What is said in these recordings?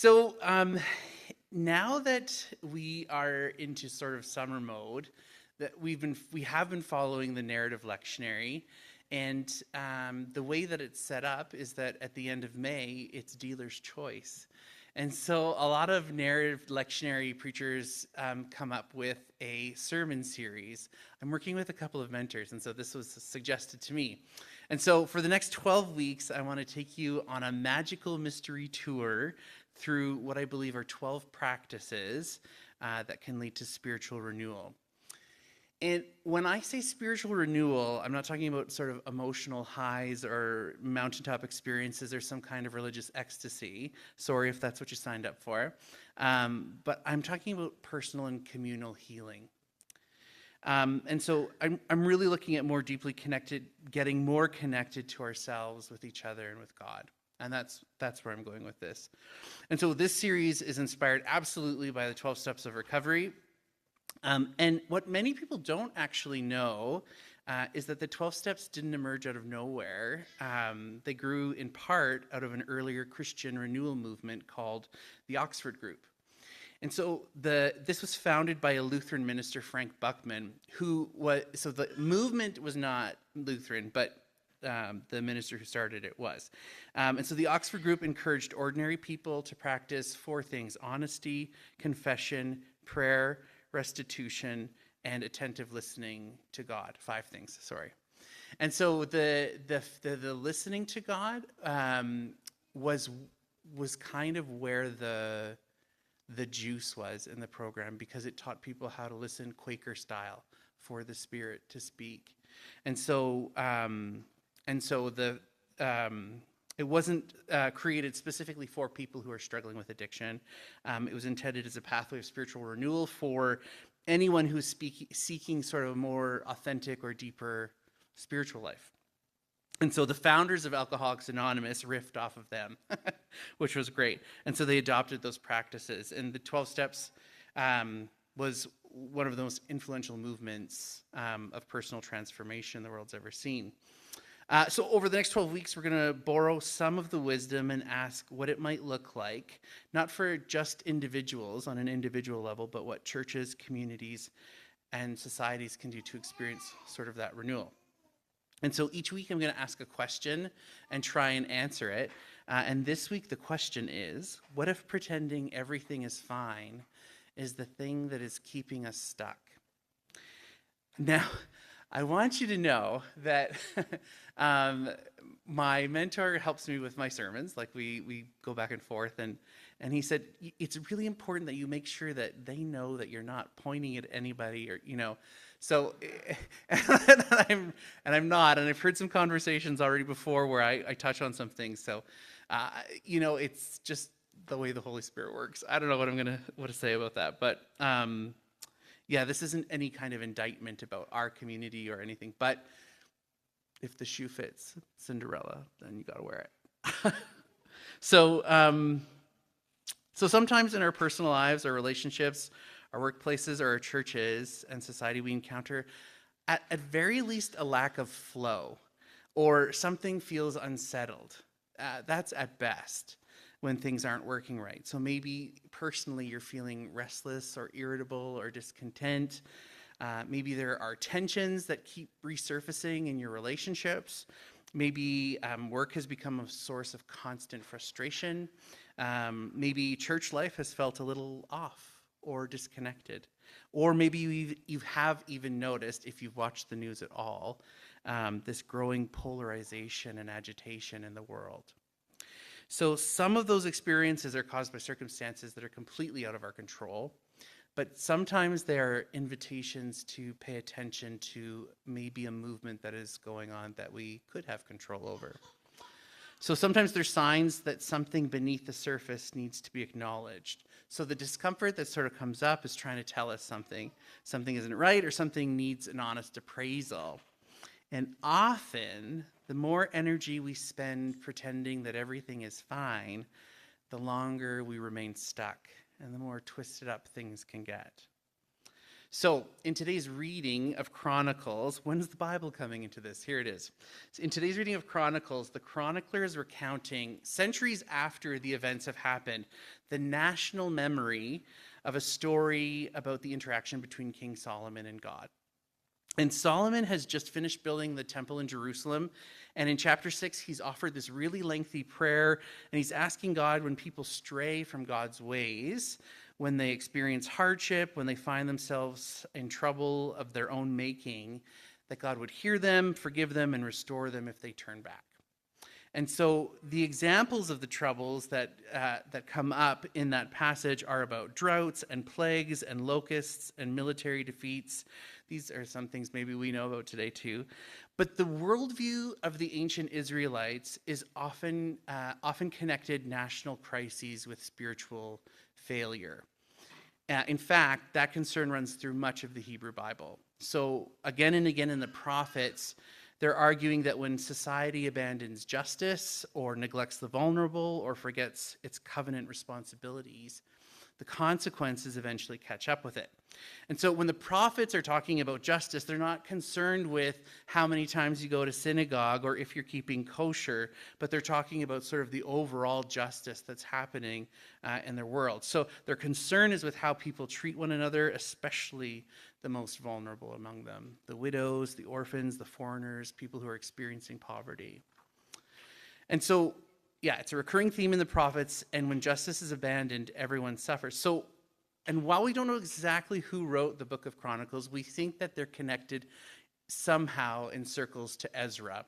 So now that we are into sort of summer mode, that we have been following the narrative lectionary, and the way that it's set up is that at the end of May, it's dealer's choice. And so a lot of narrative lectionary preachers come up with a sermon series. I'm working with a couple of mentors, and so this was suggested to me. And so for the next 12 weeks, I want to take you on a magical mystery tour through what I believe are 12 practices that can lead to spiritual renewal. And when I say spiritual renewal, I'm not talking about sort of emotional highs or mountaintop experiences or some kind of religious ecstasy. Sorry if that's what you signed up for. But I'm talking about personal and communal healing. And so I'm really looking at more deeply connected, getting more connected to ourselves, with each other, and with God. And that's where I'm going with this. And so this series is inspired absolutely by the 12 Steps of Recovery. And what many people don't actually know is that the 12 steps didn't emerge out of nowhere. They grew in part out of an earlier Christian renewal movement called the Oxford Group. And so this was founded by a Lutheran minister, Frank Buckman, so the movement was not Lutheran, but the minister who started it was. And so the Oxford Group encouraged ordinary people to practice 4 things: honesty, confession, prayer, restitution, and attentive listening to God. 5 things, sorry. And so the listening to God was kind of where the juice was in the program, because it taught people how to listen Quaker style for the Spirit to speak. And so it wasn't created specifically for people who are struggling with addiction. It was intended as a pathway of spiritual renewal for anyone who's seeking sort of a more authentic or deeper spiritual life. And so the founders of Alcoholics Anonymous riffed off of them, which was great. And so they adopted those practices. And the 12 Steps was one of the most influential movements of personal transformation the world's ever seen. So over the next 12 weeks, we're going to borrow some of the wisdom and ask what it might look like, not for just individuals on an individual level, but what churches, communities, and societies can do to experience sort of that renewal. And so each week I'm going to ask a question and try and answer it. And this week the question is, what if pretending everything is fine is the thing that is keeping us stuck? Now, I want you to know that my mentor helps me with my sermons. Like we go back and forth, and he said, it's really important that you make sure that they know that you're not pointing at anybody, or, so, and I'm not, and I've heard some conversations already before where I touch on some things. So, it's just the way the Holy Spirit works. I don't know what to say about that, but yeah, this isn't any kind of indictment about our community or anything, but if the shoe fits Cinderella, then you got to wear it. So sometimes in our personal lives, our relationships, our workplaces, or our churches and society, we encounter at very least a lack of flow, or something feels unsettled. That's at best when things aren't working right. So maybe personally you're feeling restless or irritable or discontent. Maybe there are tensions that keep resurfacing in your relationships. Maybe work has become a source of constant frustration. Maybe church life has felt a little off or disconnected. Or maybe you have even noticed, if you've watched the news at all, this growing polarization and agitation in the world. So some of those experiences are caused by circumstances that are completely out of our control, but sometimes they are invitations to pay attention to maybe a movement that is going on that we could have control over. So sometimes there's signs that something beneath the surface needs to be acknowledged. So the discomfort that sort of comes up is trying to tell us something isn't right, or something needs an honest appraisal. And often, the more energy we spend pretending that everything is fine, the longer we remain stuck, and the more twisted up things can get. So, in today's reading of Chronicles, when's the Bible coming into this? Here it is. So in today's reading of Chronicles, the chronicler is recounting, centuries after the events have happened, the national memory of a story about the interaction between King Solomon and God. And Solomon has just finished building the temple in Jerusalem. And in chapter 6, he's offered this really lengthy prayer. And he's asking God, when people stray from God's ways, when they experience hardship, when they find themselves in trouble of their own making, that God would hear them, forgive them, and restore them if they turn back. And so the examples of the troubles that come up in that passage are about droughts and plagues and locusts and military defeats. These are some things maybe we know about today too. But the worldview of the ancient Israelites is often connected national crises with spiritual failure. In fact, that concern runs through much of the Hebrew Bible. So again and again in the prophets, they're arguing that when society abandons justice or neglects the vulnerable or forgets its covenant responsibilities, the consequences eventually catch up with it. And so when the prophets are talking about justice, they're not concerned with how many times you go to synagogue or if you're keeping kosher, but they're talking about sort of the overall justice that's happening in their world. So their concern is with how people treat one another, especially the most vulnerable among them: the widows, the orphans, the foreigners, people who are experiencing poverty. And so, yeah, it's a recurring theme in the prophets, and when justice is abandoned, everyone suffers. So, and while we don't know exactly who wrote the book of Chronicles, we think that they're connected somehow in circles to Ezra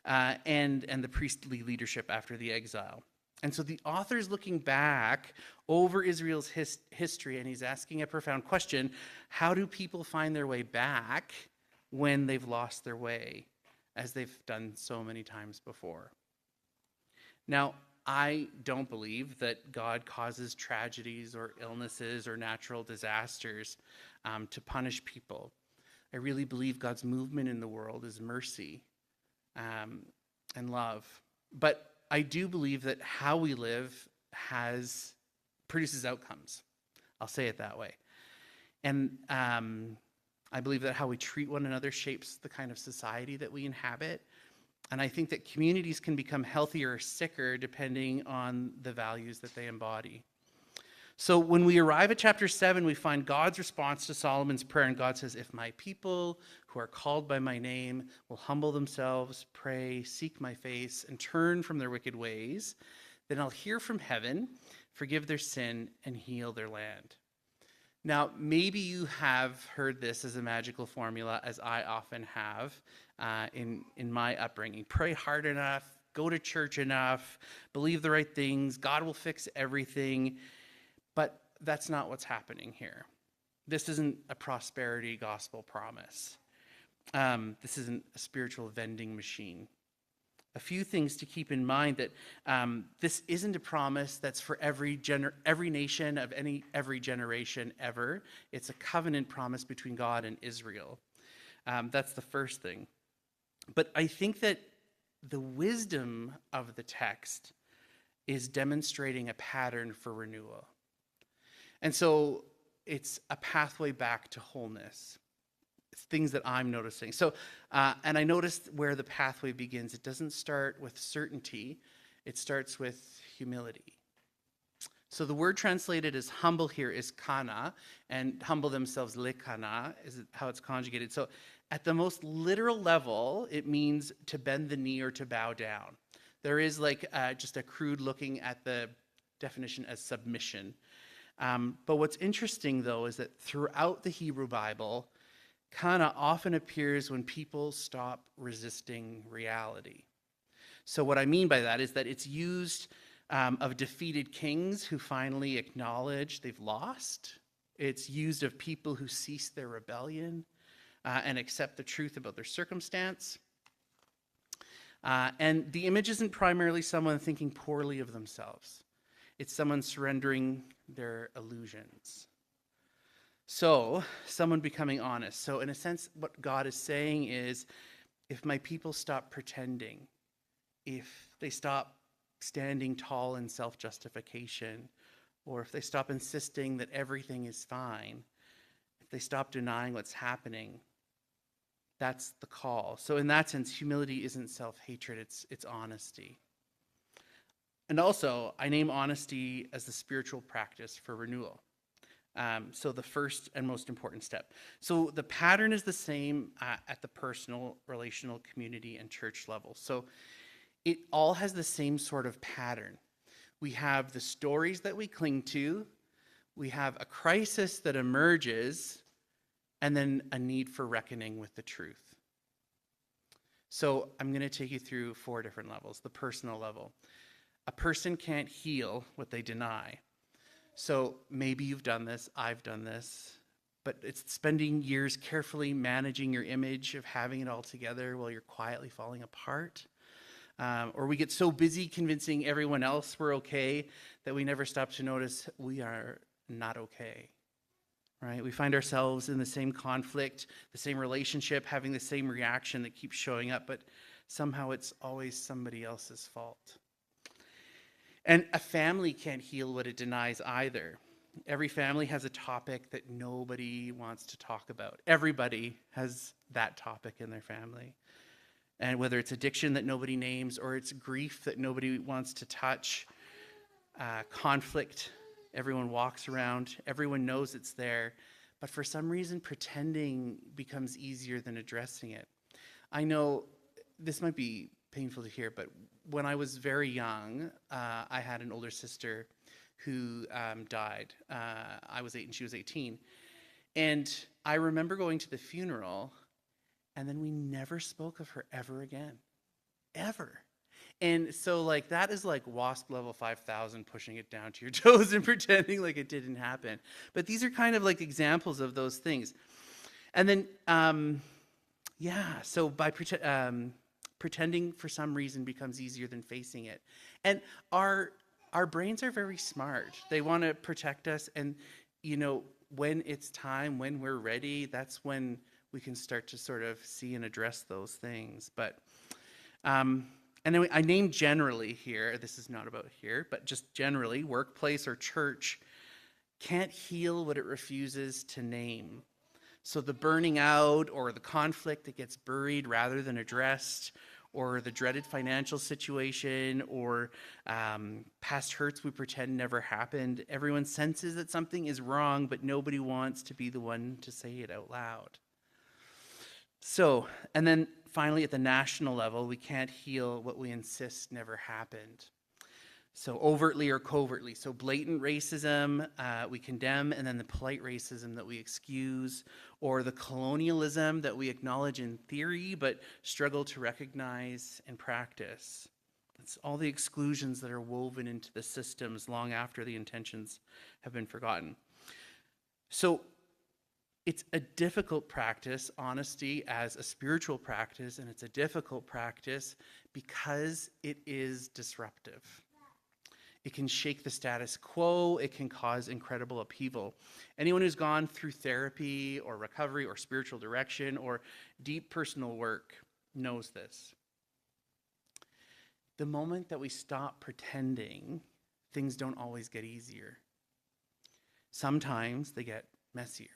and the priestly leadership after the exile. And so the author's looking back over Israel's history, and he's asking a profound question: how do people find their way back when they've lost their way, as they've done so many times before? Now, I don't believe that God causes tragedies or illnesses or natural disasters to punish people. I really believe God's movement in the world is mercy and love. But I do believe that how we live produces outcomes. I'll say it that way. And I believe that how we treat one another shapes the kind of society that we inhabit. And I think that communities can become healthier or sicker depending on the values that they embody. So when we arrive at chapter 7, we find God's response to Solomon's prayer. And God says, "If my people who are called by my name will humble themselves, pray, seek my face, and turn from their wicked ways, then I'll hear from heaven, forgive their sin, and heal their land." Now, maybe you have heard this as a magical formula, as I often have in my upbringing. Pray hard enough, go to church enough, believe the right things, God will fix everything. But that's not what's happening here. This isn't a prosperity gospel promise. This isn't a spiritual vending machine. A few things to keep in mind: that this isn't a promise that's for every nation of every generation ever. It's a covenant promise between God and Israel. That's the first thing. But I think that the wisdom of the text is demonstrating a pattern for renewal. And so it's a pathway back to wholeness. It's things that I'm noticing. So, and I noticed where the pathway begins. It doesn't start with certainty. It starts with humility. So the word translated as humble here is kana, and humble themselves, lekana, is how it's conjugated. So at the most literal level, it means to bend the knee or to bow down. There is like just a crude looking at the definition as submission. But what's interesting, though, is that throughout the Hebrew Bible, kana often appears when people stop resisting reality. So what I mean by that is that it's used of defeated kings who finally acknowledge they've lost. It's used of people who cease their rebellion and accept the truth about their circumstance. And the image isn't primarily someone thinking poorly of themselves. It's someone surrendering their illusions. So, someone becoming honest. So, in a sense, what God is saying is, if my people stop pretending, if they stop standing tall in self-justification, or if they stop insisting that everything is fine, if They stop denying what's happening. That's the call. So in that sense, humility isn't self-hatred, it's honesty. And also, I name honesty as the spiritual practice for renewal. So the first and most important step. So the pattern is the same at the personal, relational, community, and church level. So it all has the same sort of pattern. We have the stories that we cling to, we have a crisis that emerges, and then a need for reckoning with the truth. So I'm going to take you through 4 different levels. The personal level. A person can't heal what they deny. So maybe you've done this, I've done this, but it's spending years carefully managing your image of having it all together while you're quietly falling apart. Or we get so busy convincing everyone else we're okay that we never stop to notice we are not okay. Right? We find ourselves in the same conflict, the same relationship, having the same reaction that keeps showing up, but somehow it's always somebody else's fault. And a family can't heal what it denies either. Every family has a topic that nobody wants to talk about. Everybody has that topic in their family. And whether it's addiction that nobody names, or it's grief that nobody wants to touch, conflict, everyone walks around, everyone knows it's there, but for some reason pretending becomes easier than addressing it. I know this might be painful to hear, but when I was very young, I had an older sister who died. I was 8 and she was 18. And I remember going to the funeral, and then we never spoke of her ever again. Ever. And so like that is like WASP level 5,000, pushing it down to your toes and pretending like it didn't happen. But these are kind of like examples of those things. And then, so by pretending for some reason becomes easier than facing it. And our brains are very smart. They want to protect us. And, you know, when it's time, when we're ready, that's when we can start to sort of see and address those things. But, and then I name generally here, this is not about here, but just generally, workplace or church can't heal what it refuses to name. So the burning out or the conflict that gets buried rather than addressed, or the dreaded financial situation, or past hurts we pretend never happened. Everyone senses that something is wrong, but nobody wants to be the one to say it out loud. So, and then finally at the national level, we can't heal what we insist never happened. So overtly or covertly. So blatant racism we condemn, and then the polite racism that we excuse, or the colonialism that we acknowledge in theory but struggle to recognize and practice. It's all the exclusions that are woven into the systems long after the intentions have been forgotten. So it's a difficult practice, honesty as a spiritual practice, and it's a difficult practice because it is disruptive. It can shake the status quo. It can cause incredible upheaval. Anyone who's gone through therapy or recovery or spiritual direction or deep personal work knows this. The moment that we stop pretending, things don't always get easier. Sometimes they get messier.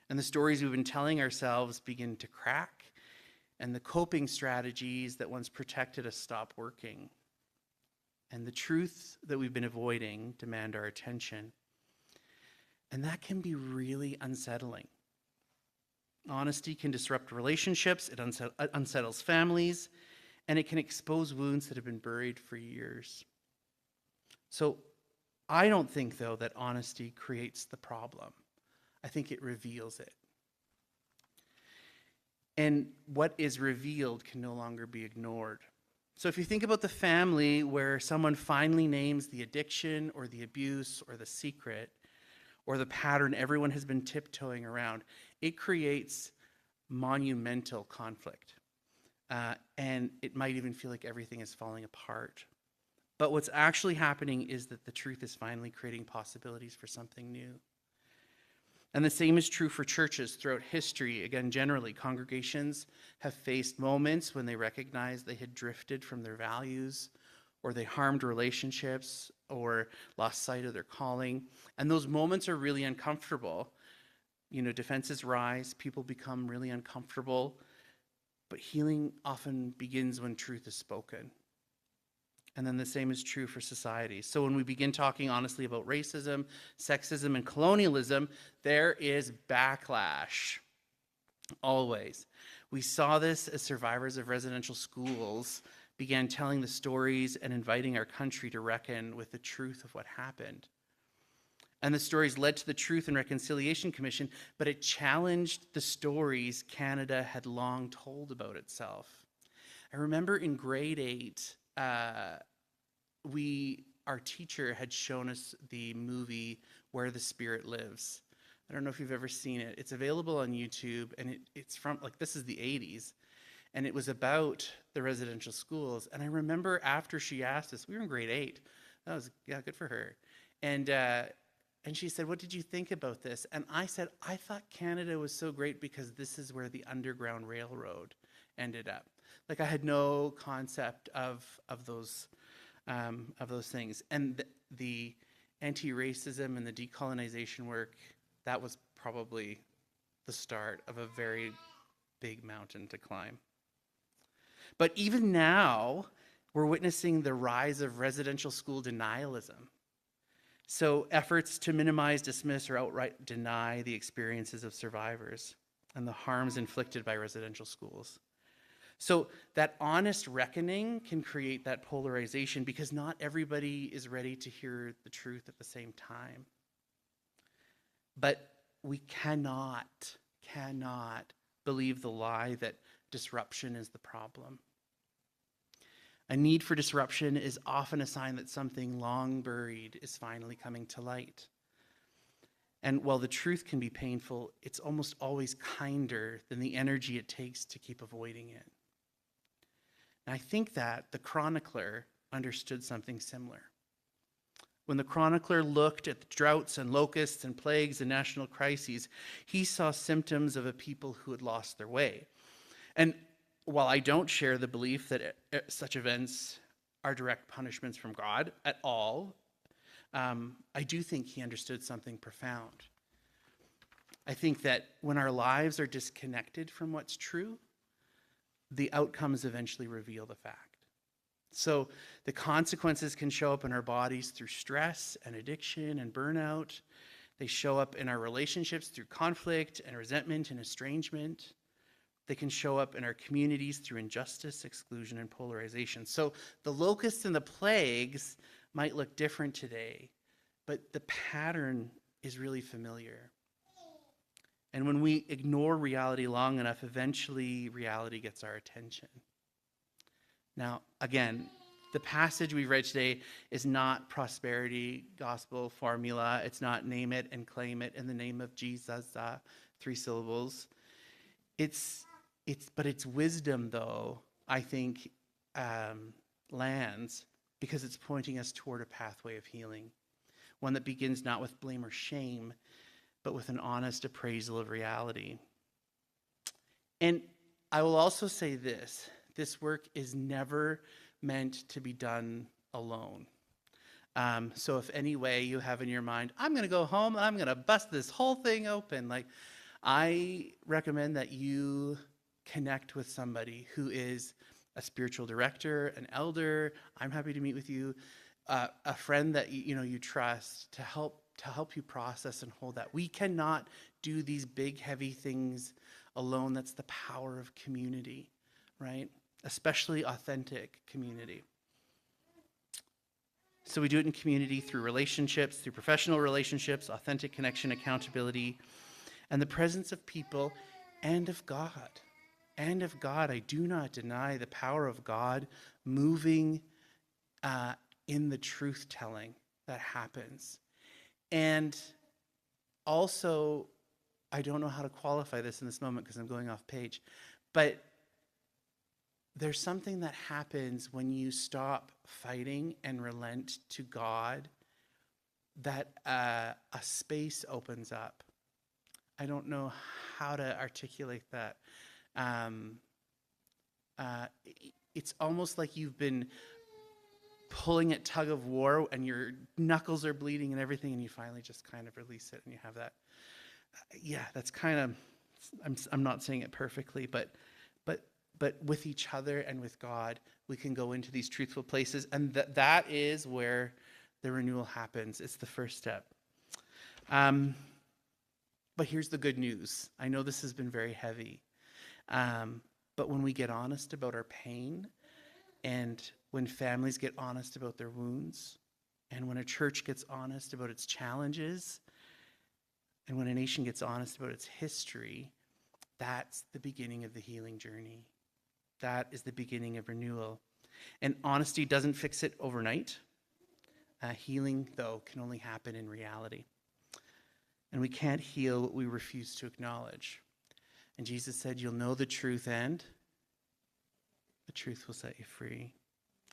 And the stories we've been telling ourselves begin to crack, and the coping strategies that once protected us stop working. And the truths that we've been avoiding demand our attention. And that can be really unsettling. Honesty can disrupt relationships, it unsettles families, and it can expose wounds that have been buried for years. So I don't think, though, that honesty creates the problem. I think it reveals it. And what is revealed can no longer be ignored. So if you think about the family where someone finally names the addiction or the abuse or the secret or the pattern everyone has been tiptoeing around, it creates monumental conflict. And it might even feel like everything is falling apart. But what's actually happening is that the truth is finally creating possibilities for something new. And the same is true for churches throughout history. Again, generally, congregations have faced moments when they recognized they had drifted from their values, or they harmed relationships, or lost sight of their calling. And those moments are really uncomfortable. Defenses rise, people become really uncomfortable, but healing often begins when truth is spoken. And then the same is true for society. So when we begin talking honestly about racism, sexism, and colonialism, there is backlash. Always. We saw this as survivors of residential schools began telling the stories and inviting our country to reckon with the truth of what happened. And the stories led to the Truth and Reconciliation Commission, but it challenged the stories Canada had long told about itself. I remember in grade 8, our teacher had shown us the movie Where the Spirit Lives. I don't know if you've ever seen it. It's available on YouTube, and it's from, this is the 80s, and it was about the residential schools. And I remember after she asked us, we were in grade 8. That was, good for her. And she said, "What did you think about this?" And I said, "I thought Canada was so great because this is where the Underground Railroad ended up." I had no concept of those things. And the anti-racism and the decolonization work, that was probably the start of a very big mountain to climb. But even now, we're witnessing the rise of residential school denialism. So efforts to minimize, dismiss, or outright deny the experiences of survivors and the harms inflicted by residential schools. So that honest reckoning can create that polarization because not everybody is ready to hear the truth at the same time. But we cannot believe the lie that disruption is the problem. A need for disruption is often a sign that something long buried is finally coming to light. And while the truth can be painful, it's almost always kinder than the energy it takes to keep avoiding it. And I think that the chronicler understood something similar. When the chronicler looked at the droughts and locusts and plagues and national crises, he saw symptoms of a people who had lost their way. And while I don't share the belief that such events are direct punishments from God at all, I do think he understood something profound. I think that when our lives are disconnected from what's true, the outcomes eventually reveal the fact. So the consequences can show up in our bodies through stress and addiction and burnout. They show up in our relationships through conflict and resentment and estrangement. They can show up in our communities through injustice, exclusion, and polarization. So the locusts and the plagues might look different today, but the pattern is really familiar. And when we ignore reality long enough, eventually reality gets our attention. Now, again, the passage we read today is not prosperity gospel formula. It's not name it and claim it in the name of Jesus, 3 syllables. But its wisdom, though, I think, lands because it's pointing us toward a pathway of healing, one that begins not with blame or shame, but with an honest appraisal of reality. And I will also say this work is never meant to be done alone. So if any way you have in your mind, I'm going to go home, I'm going to bust this whole thing open, I recommend that you connect with somebody who is a spiritual director, an elder. I'm happy to meet with you, a friend that you trust to help you process and hold that. We cannot do these big, heavy things alone. That's the power of community, right? Especially authentic community. So we do it in community through relationships, through professional relationships, authentic connection, accountability, and the presence of people and of God. And of God. I do not deny the power of God moving in the truth-telling that happens. And also, I don't know how to qualify this in this moment because I'm going off page, but there's something that happens when you stop fighting and relent to God, that a space opens up. I don't know how to articulate that. It's almost like you've been pulling at tug of war and your knuckles are bleeding and everything, and you finally just kind of release it and you have yeah, that's kind of, I'm not saying it perfectly, but with each other and with God, we can go into these truthful places, and that is where the renewal happens. It's the first step. But here's the good news. I know this has been very heavy, but when we get honest about our pain, and when families get honest about their wounds, and when a church gets honest about its challenges, and when a nation gets honest about its history, that's the beginning of the healing journey. That is the beginning of renewal. And honesty doesn't fix it overnight. Healing, though, can only happen in reality. And we can't heal what we refuse to acknowledge. And Jesus said, you'll know the truth, and the truth will set you free.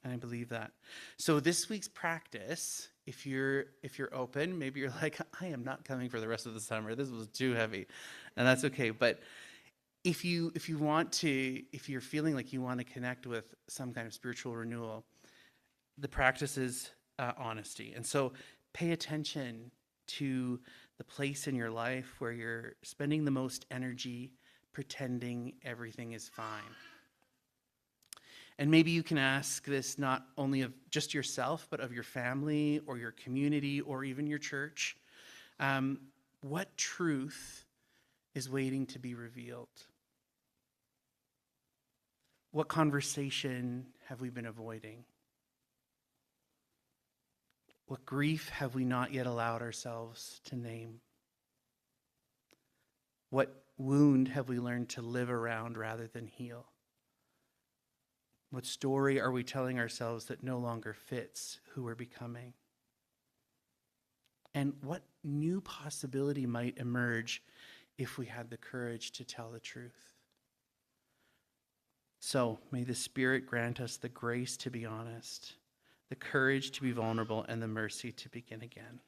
And I believe that. So this week's practice, if you're open, maybe you're like, I am not coming for the rest of the summer. This was too heavy. And that's okay. But if you want to, if you're feeling like you want to connect with some kind of spiritual renewal, the practice is honesty. And so pay attention to the place in your life where you're spending the most energy pretending everything is fine. And maybe you can ask this not only of just yourself, but of your family or your community or even your church. What truth is waiting to be revealed? What conversation have we been avoiding? What grief have we not yet allowed ourselves to name? What wound have we learned to live around rather than heal? What story are we telling ourselves that no longer fits who we're becoming? And what new possibility might emerge if we had the courage to tell the truth? So may the Spirit grant us the grace to be honest, the courage to be vulnerable, and the mercy to begin again.